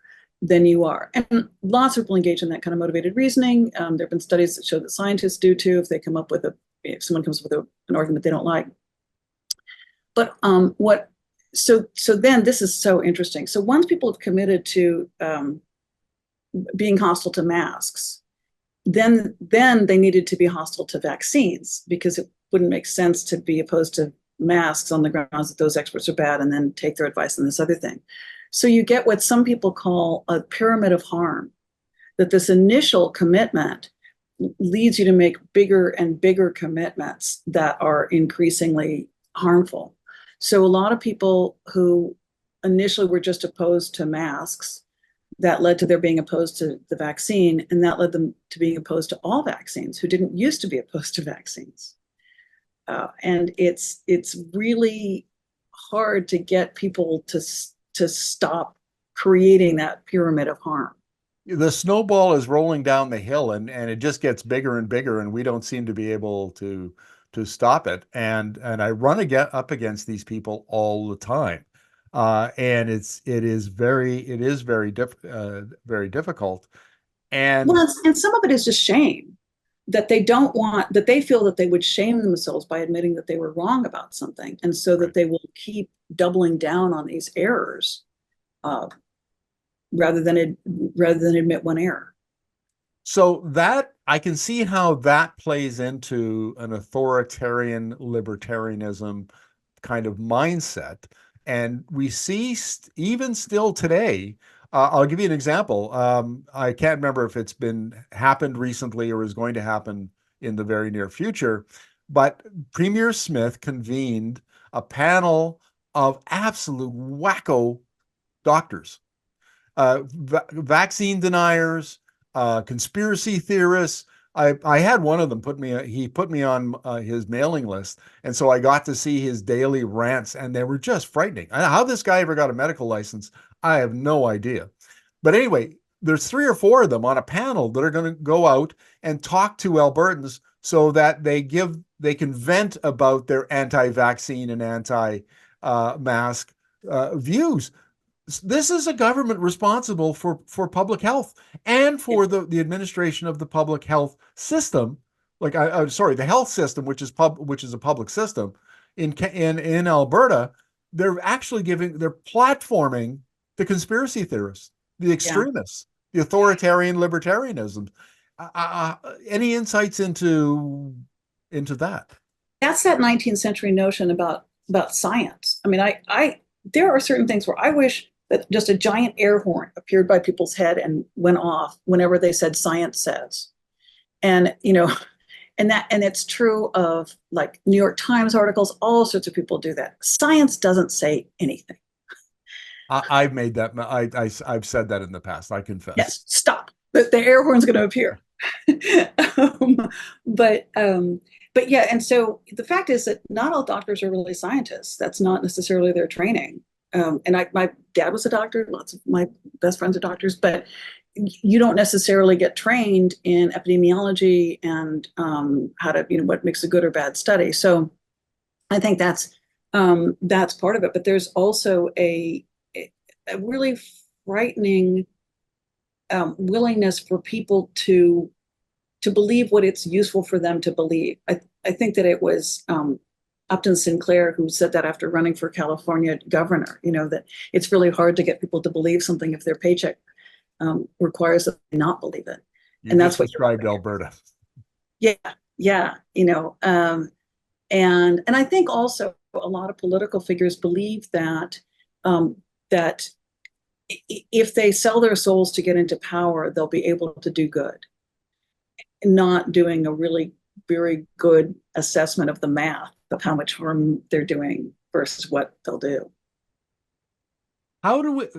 B: than you are. And lots of people engage in that kind of motivated reasoning. There have been studies that show that scientists do too, if someone comes up with an argument they don't like. But so then this is so interesting. So once people have committed to being hostile to masks, then they needed to be hostile to vaccines, because it wouldn't make sense to be opposed to masks on the grounds that those experts are bad and then take their advice on this other thing. So you get what some people call a pyramid of harm, that this initial commitment leads you to make bigger and bigger commitments that are increasingly harmful. So a lot of people who initially were just opposed to masks, that led to their being opposed to the vaccine, and that led them to being opposed to all vaccines, who didn't used to be opposed to vaccines. And it's really hard to get people to stop creating that pyramid of harm.
A: The snowball is rolling down the hill, and it just gets bigger and bigger, and we don't seem to be able to stop it. And I run up against these people all the time, and it is very difficult. And
B: Well, and some of it is just shame that they don't want, that they feel that they would shame themselves by admitting that they were wrong about something. And so that they will keep doubling down on these errors uh, rather than admit one error.
A: so that I can see how that plays into an authoritarian libertarianism kind of mindset. And we see even still today, I'll give you an example. I can't remember if it's been happened recently or is going to happen in the very near future, but Premier Smith convened a panel of absolute wacko doctors, vaccine deniers, conspiracy theorists. I had one of them he put me on his mailing list. And so I got to see his daily rants, and they were just frightening. How this guy ever got a medical license, I have no idea. But anyway, there's 3 or 4 of them on a panel that are going to go out and talk to Albertans so that they can vent about their anti-vaccine and anti-mask views. This is a government responsible for public health and for the administration of the public health system. Like I'm sorry, the health system, which is a public system in Alberta. They're platforming the conspiracy theorists, the extremists, the authoritarian libertarianism. Any insights into that?
B: That's that 19th century notion about science. I mean, I there are certain things where I wish that just a giant air horn appeared by people's head and went off whenever they said science says. And, and it's true of like New York Times articles, all sorts of people do that. Science doesn't say anything.
A: I've made that. I've said that in the past. I confess.
B: Yes, stop. The air horn's going to appear. um, but but yeah, and so the fact is that not all doctors are really scientists. That's not necessarily their training. And my dad was a doctor. Lots of my best friends are doctors, but you don't necessarily get trained in epidemiology and how to, what makes a good or bad study. So I think that's part of it. But there's also a really frightening willingness for people to believe what it's useful for them to believe. I think that it was Upton Sinclair who said that after running for California governor, that it's really hard to get people to believe something if their paycheck requires them to not believe it.
A: And that's what described Alberta.
B: Yeah, yeah, and I think also a lot of political figures believe that that if they sell their souls to get into power, they'll be able to do good, not doing a really very good assessment of the math of how much harm they're doing versus what they'll do.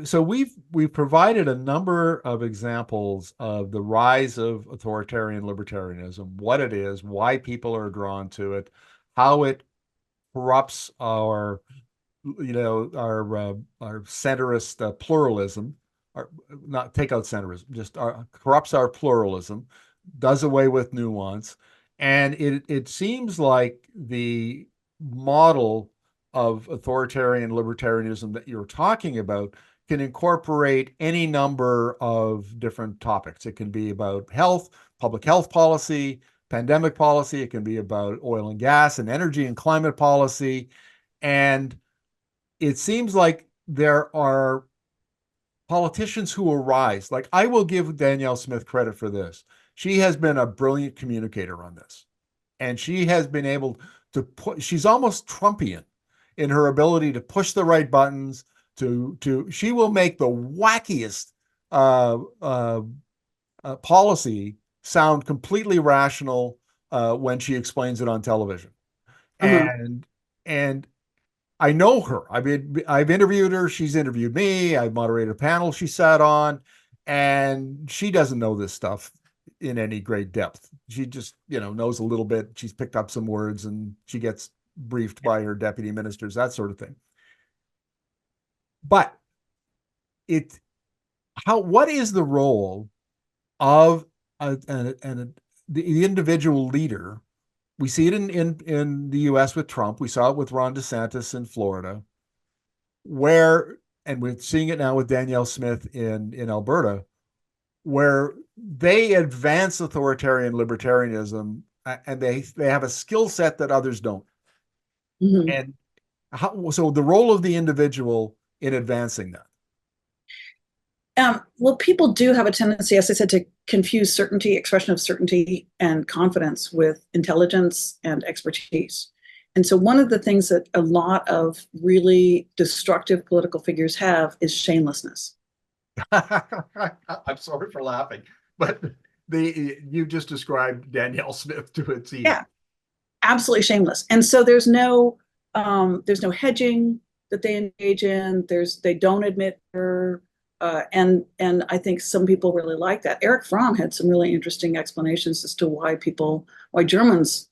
A: So we've provided a number of examples of the rise of authoritarian libertarianism, what it is, why people are drawn to it, how it corrupts our centrist pluralism, not take out centrism, just corrupts our pluralism, does away with nuance. And it seems like the model of authoritarian libertarianism that you're talking about can incorporate any number of different topics. It can be about health, public health policy, pandemic policy. It can be about oil and gas and energy and climate policy. And it seems like there are politicians who arise. Like, I will give Danielle Smith credit for this. She has been a brilliant communicator on this. And she has been able to she's almost Trumpian in her ability to push the right buttons, she will make the wackiest policy sound completely rational when she explains it on television. And I know her. I've interviewed her. She's interviewed me. I've moderated a panel she sat on, and she doesn't know this stuff in any great depth. She just, knows a little bit. She's picked up some words, and she gets briefed by her deputy ministers, that sort of thing. But what is the role of the individual leader? We see it in the US with Trump. We saw it with Ron DeSantis in Florida, and we're seeing it now with Danielle Smith in Alberta, where they advance authoritarian libertarianism, and they have a skill set that others don't.
B: Mhm.
A: And so the role of the individual in advancing that.
B: Well, people do have a tendency, as I said, to confuse certainty, expression of certainty, and confidence with intelligence and expertise. And so, one of the things that a lot of really destructive political figures have is shamelessness.
A: I'm sorry for laughing, but you just described Danielle Smith to a T.
B: Yeah, absolutely shameless. And so there's no hedging that they engage in. They don't admit error. And I think some people really like that. Eric Fromm had some really interesting explanations as to why Germans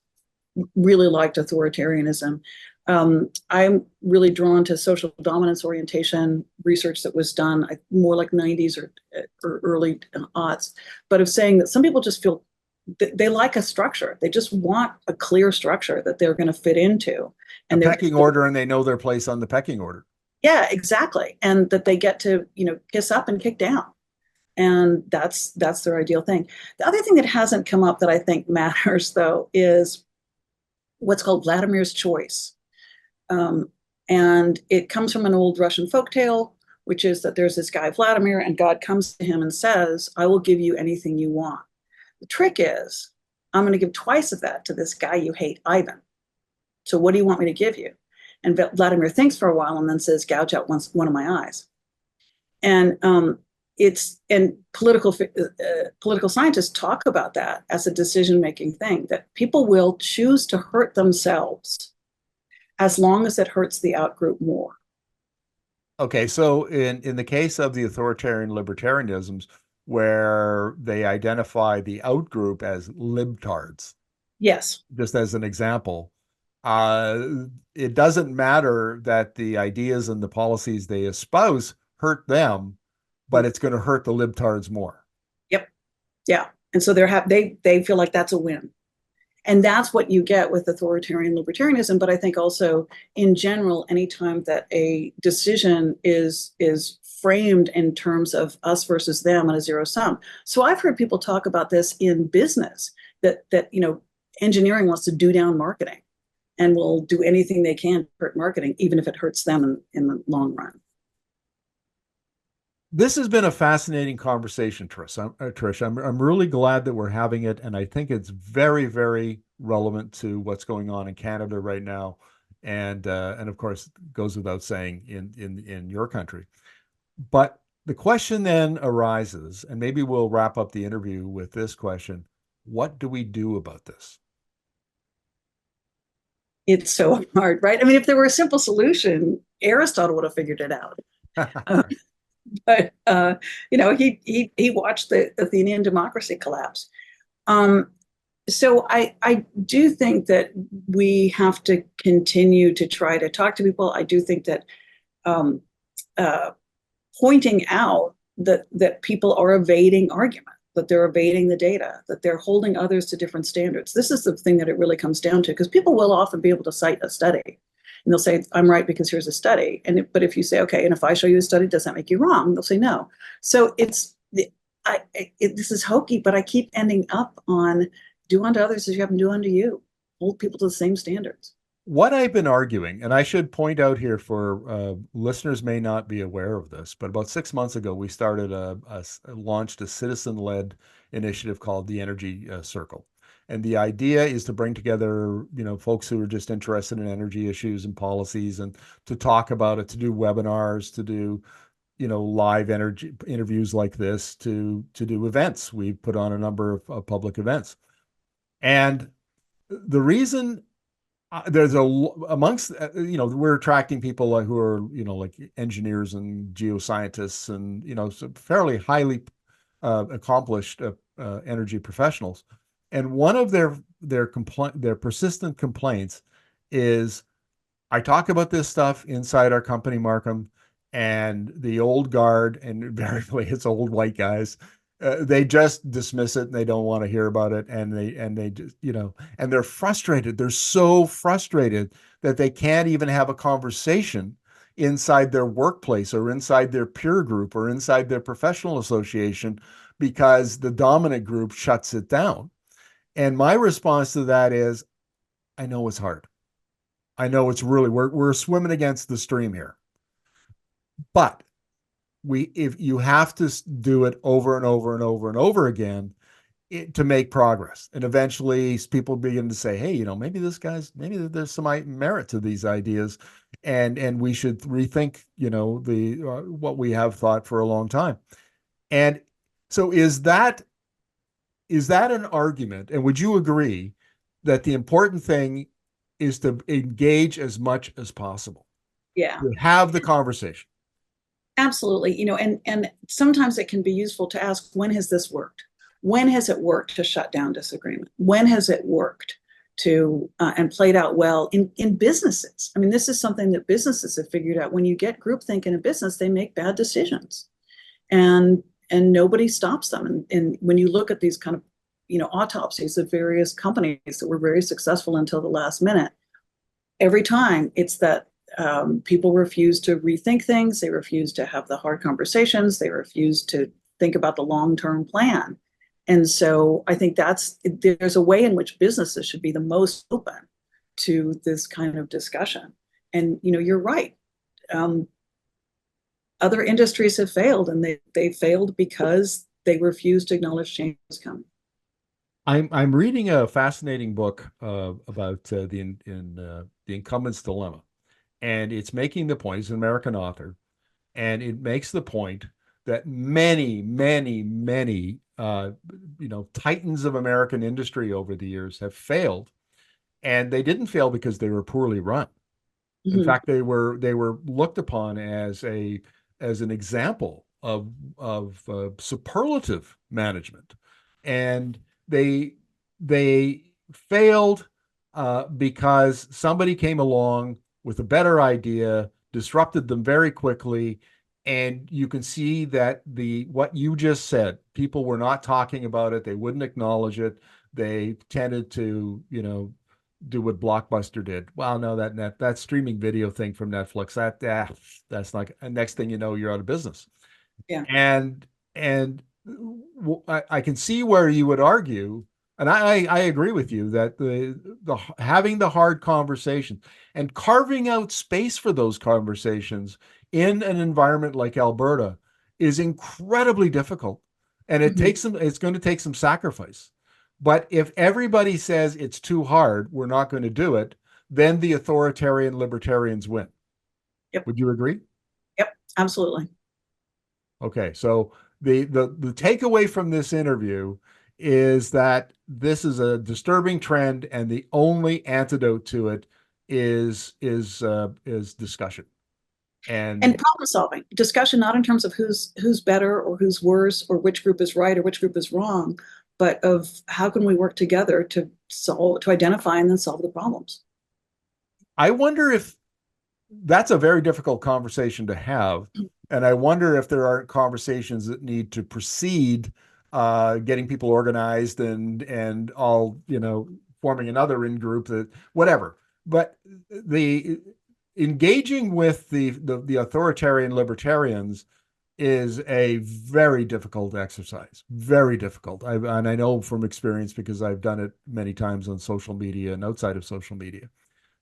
B: really liked authoritarianism. I'm really drawn to social dominance orientation research that was done more like 90s or early aughts, but of saying that some people just feel they like a structure. They just want a clear structure that they're going to fit into.
A: A
B: And
A: pecking order, and they know their place on the pecking order.
B: yeah, exactly. And that they get to, kiss up and kick down. And that's their ideal thing. The other thing that hasn't come up that I think matters, though, is what's called Vladimir's choice. And it comes from an old Russian folktale, which is that there's this guy, Vladimir, and God comes to him and says, I will give you anything you want. The trick is, I'm going to give twice of that to this guy you hate, Ivan. So what do you want me to give you? And Vladimir thinks for a while and then says, gouge out one of my eyes. And political scientists talk about that as a decision-making thing, that people will choose to hurt themselves as long as it hurts the outgroup more.
A: Okay, so in the case of the authoritarian libertarianisms, where they identify the outgroup as libtards,
B: Yes.
A: just as an example, it doesn't matter that the ideas and the policies they espouse hurt them, but it's going to hurt the libtards more.
B: Yep. Yeah. And so they feel like that's a win. And that's what you get with authoritarian libertarianism. But I think also in general, anytime that a decision is framed in terms of us versus them and a zero sum. So I've heard people talk about this in business, that engineering wants to do down marketing and will do anything they can to hurt marketing, even if it hurts them in the long run.
A: This has been a fascinating conversation, Trish. I'm really glad that we're having it, and I think it's very, very relevant to what's going on in Canada right now, and of course goes without saying in your country. But the question then arises, and maybe we'll wrap up the interview with this question: what do we do about this?
B: It's so hard, right? I mean, if there were a simple solution, Aristotle would have figured it out. But he watched the Athenian democracy collapse. So I do think that we have to continue to try to talk to people. I do think that pointing out that people are evading argument, that they're evading the data, that they're holding others to different standards. This is the thing that it really comes down to, because people will often be able to cite a study. And they'll say, I'm right because here's a study. But if you say, okay, and if I show you a study, does that make you wrong? They'll say no. So this is hokey, but I keep ending up on do unto others as you have them do unto you. Hold people to the same standards.
A: What I've been arguing, and I should point out here for listeners may not be aware of this, but about 6 months ago, we started launched a citizen-led initiative called the Energy Circle. And the idea is to bring together, folks who are just interested in energy issues and policies, and to talk about it, to do webinars, to do, live energy interviews like this, to do events. We've put on a number of public events. And the reason there's amongst, we're attracting people who are, like engineers and geoscientists and, some fairly highly accomplished energy professionals. And one of their persistent complaints is, I talk about this stuff inside our company, Markham, and the old guard, and invariably it's old white guys, they just dismiss it and they don't want to hear about it, and they just, and they're frustrated. They're so frustrated that they can't even have a conversation inside their workplace or inside their peer group or inside their professional association, because the dominant group shuts it down. And my response to that is, I know it's hard. I know it's really, we're swimming against the stream here. But if you have to do it over and over and over and over again to make progress, and eventually people begin to say, hey, maybe there's some merit to these ideas, and we should rethink, the what we have thought for a long time. And so is that an argument? And would you agree that the important thing is to engage as much as possible?
B: Yeah.
A: To have the conversation.
B: Absolutely. And sometimes it can be useful to ask, when has this worked? When has it worked to shut down disagreement? When has it worked to and played out well in businesses? I mean, this is something that businesses have figured out. When you get groupthink in a business, they make bad decisions, and nobody stops them. And when you look at these kind of autopsies of various companies that were very successful until the last minute, every time it's that people refuse to rethink things. They refuse to have the hard conversations. They refuse to think about the long-term plan. And so I think there's a way in which businesses should be the most open to this kind of discussion. And, you're right. Other industries have failed, and they failed because they refused to acknowledge change was coming.
A: I'm reading a fascinating book about the incumbent's dilemma, and it's making the point. It's an American author, and it makes the point that many, many, many titans of American industry over the years have failed, and they didn't fail because they were poorly run. Mm-hmm. In fact, they were looked upon as an example of superlative management, and they failed because somebody came along with a better idea, disrupted them very quickly. And you can see that what you just said, people were not talking about it. They wouldn't acknowledge it. They tended to, do what Blockbuster did. Well, no, that streaming video thing from Netflix, that's not. And next thing you know, you're out of business.
B: Yeah.
A: And I can see where you would argue, and I agree with you that the having the hard conversation and carving out space for those conversations in an environment like Alberta is incredibly difficult, and it's going to take some sacrifice. But if everybody says it's too hard, we're not going to do it, then the authoritarian libertarians win.
B: Yep.
A: Would you agree?
B: Yep, absolutely.
A: Okay, so the takeaway from this interview is that this is a disturbing trend, and the only antidote to it is discussion and
B: problem solving. Discussion, not in terms of who's better or who's worse or which group is right or which group is wrong, but of how can we work together to identify and then solve the problems.
A: I wonder if that's a very difficult conversation to have. And I wonder if there aren't conversations that need to precede getting people organized and all, forming another in-group, that whatever. But the engaging with the authoritarian libertarians is a very difficult exercise, very difficult. And I know from experience because I've done it many times on social media and outside of social media.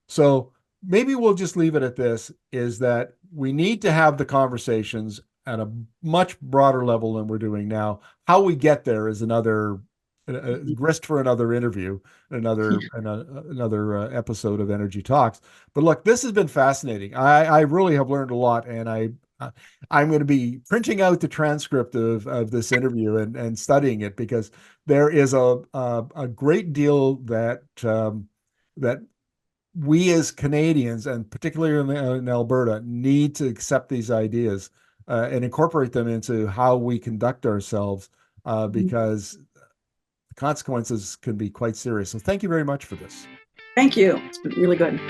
A: So maybe we'll just leave it at this, is that we need to have the conversations at a much broader level than we're doing now. How we get there is another grist for another interview, another episode of Energy Talks. But look, this has been fascinating. I really have learned a lot, and I'm going to be printing out the transcript of this interview and studying it, because there is a great deal that we as Canadians, and particularly in Alberta, need to accept these ideas and incorporate them into how we conduct ourselves, because the consequences can be quite serious. So thank you very much for this.
B: Thank you. It's been really good.